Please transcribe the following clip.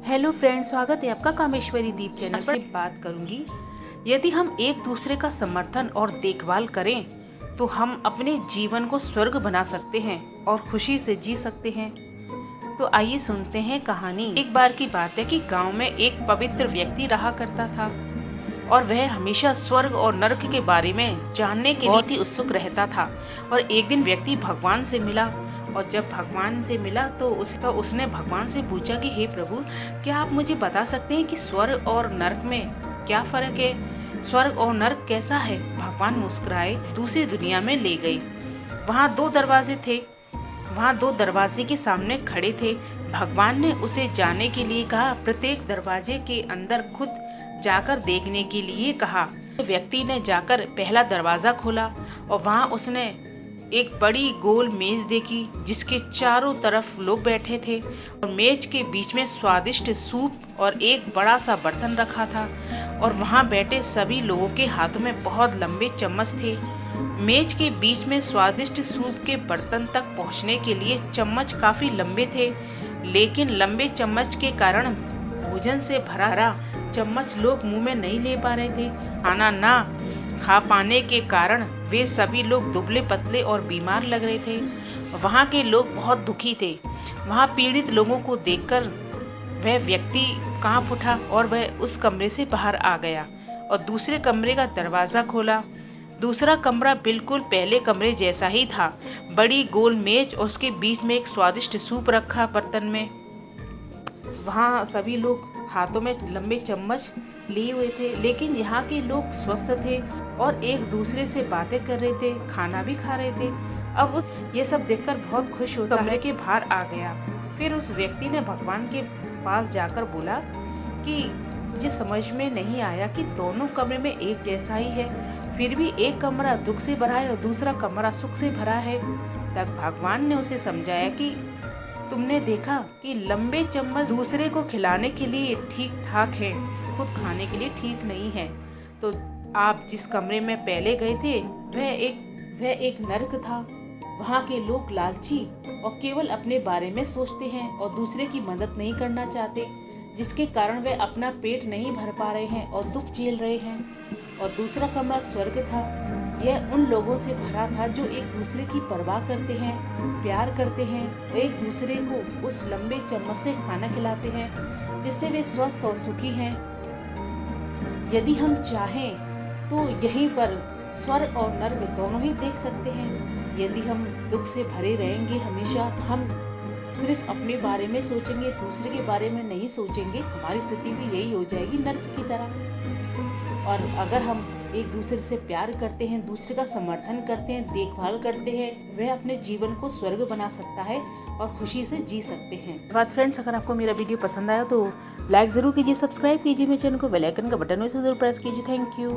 Hello friends, स्वागत है आपका कामेश्वरी दीप चैनल पर। बात करूंगी, यदि हम एक दूसरे का समर्थन और देखभाल करें तो हम अपने जीवन को स्वर्ग बना सकते हैं और खुशी से जी सकते हैं। तो आइए सुनते हैं कहानी। एक बार की बात है कि गांव में एक पवित्र व्यक्ति रहा करता था और वह हमेशा स्वर्ग और नरक के बारे में जानने के लिए उत्सुक रहता था। और एक दिन व्यक्ति भगवान से मिला, और जब भगवान से मिला तो उसने भगवान से पूछा कि हे प्रभु, क्या आप मुझे बता सकते हैं कि स्वर्ग और नरक में क्या फर्क है? स्वर्ग और नरक कैसा है? भगवान मुस्कुराए, दूसरी दुनिया में ले गए। वहाँ दो दरवाजे थे, वहाँ दो दरवाजे के सामने खड़े थे। भगवान ने उसे जाने के लिए कहा, प्रत्येक दरवाजे के अंदर खुद जाकर देखने के लिए कहा। व्यक्ति ने जाकर पहला दरवाजा खोला और वहाँ उसने एक बड़ी गोल मेज देखी जिसके चारों तरफ लोग बैठे थे, और मेज के बीच में स्वादिष्ट सूप और एक बड़ा सा बर्तन रखा था, और वहाँ बैठे सभी लोगों के हाथों में बहुत लंबे चम्मच थे। मेज के बीच में स्वादिष्ट सूप के बर्तन तक पहुँचने के लिए चम्मच काफ़ी लंबे थे, लेकिन लंबे चम्मच के कारण भोजन से भरा चम्मच लोग मुंह में नहीं ले पा रहे थे। खाना ना खा पाने के कारण वे सभी लोग दुबले पतले और बीमार लग रहे थे। वहाँ के लोग बहुत दुखी थे। वहाँ पीड़ित लोगों को देखकर वह व्यक्ति कांप उठा और वह उस कमरे से बाहर आ गया और दूसरे कमरे का दरवाज़ा खोला। दूसरा कमरा बिल्कुल पहले कमरे जैसा ही था। बड़ी गोल मेज और उसके बीच में एक स्वादिष्ट सूप रखा बर्तन में। वहाँ सभी लोग हाथों में लंबे चम्मच लिए हुए थे, लेकिन यहाँ के लोग स्वस्थ थे और एक दूसरे से बातें कर रहे थे, खाना भी खा रहे थे। अब ये सब देखकर बहुत खुश होता कमरे के बाहर आ गया। फिर उस व्यक्ति ने भगवान के पास जाकर बोला कि मुझे समझ में नहीं आया कि दोनों कमरे में एक जैसा ही है, फिर भी एक कमरा दुख से भरा है और दूसरा कमरा सुख से भरा है। तब भगवान ने उसे समझाया कि तुमने देखा कि लंबे चम्मच दूसरे को खिलाने के लिए ठीक ठाक है, खुद खाने के लिए ठीक नहीं है। तो आप जिस कमरे में पहले गए थे वह एक नरक था। वहाँ के लोग लालची और केवल अपने बारे में सोचते हैं और दूसरे की मदद नहीं करना चाहते, जिसके कारण वे अपना पेट नहीं भर पा रहे हैं और दुख झेल रहे हैं। और दूसरा कमरा स्वर्ग था। यह उन लोगों से भरा था जो एक दूसरे की परवाह करते हैं, प्यार करते हैं और एक दूसरे को उस लंबे चम्मच से खाना खिलाते हैं, जिससे वे स्वस्थ और सुखी हैं। यदि हम चाहें तो यहीं पर स्वर्ग और नर्क दोनों ही देख सकते हैं। यदि हम दुख से भरे रहेंगे, हमेशा हम सिर्फ अपने बारे में सोचेंगे, दूसरे के बारे में नहीं सोचेंगे, हमारी स्थिति भी यही हो जाएगी नर्क की तरह। और अगर हम एक दूसरे से प्यार करते हैं, दूसरे का समर्थन करते हैं, देखभाल करते हैं, वह अपने जीवन को स्वर्ग बना सकता है और खुशी से जी सकते हैं। बात फ्रेंड्स, अगर आपको मेरा वीडियो पसंद आया तो लाइक ज़रूर कीजिए, सब्सक्राइब कीजिए मेरे चैनल को, बेल आइकन का बटन वैसे ज़रूर प्रेस कीजिए। Thank you.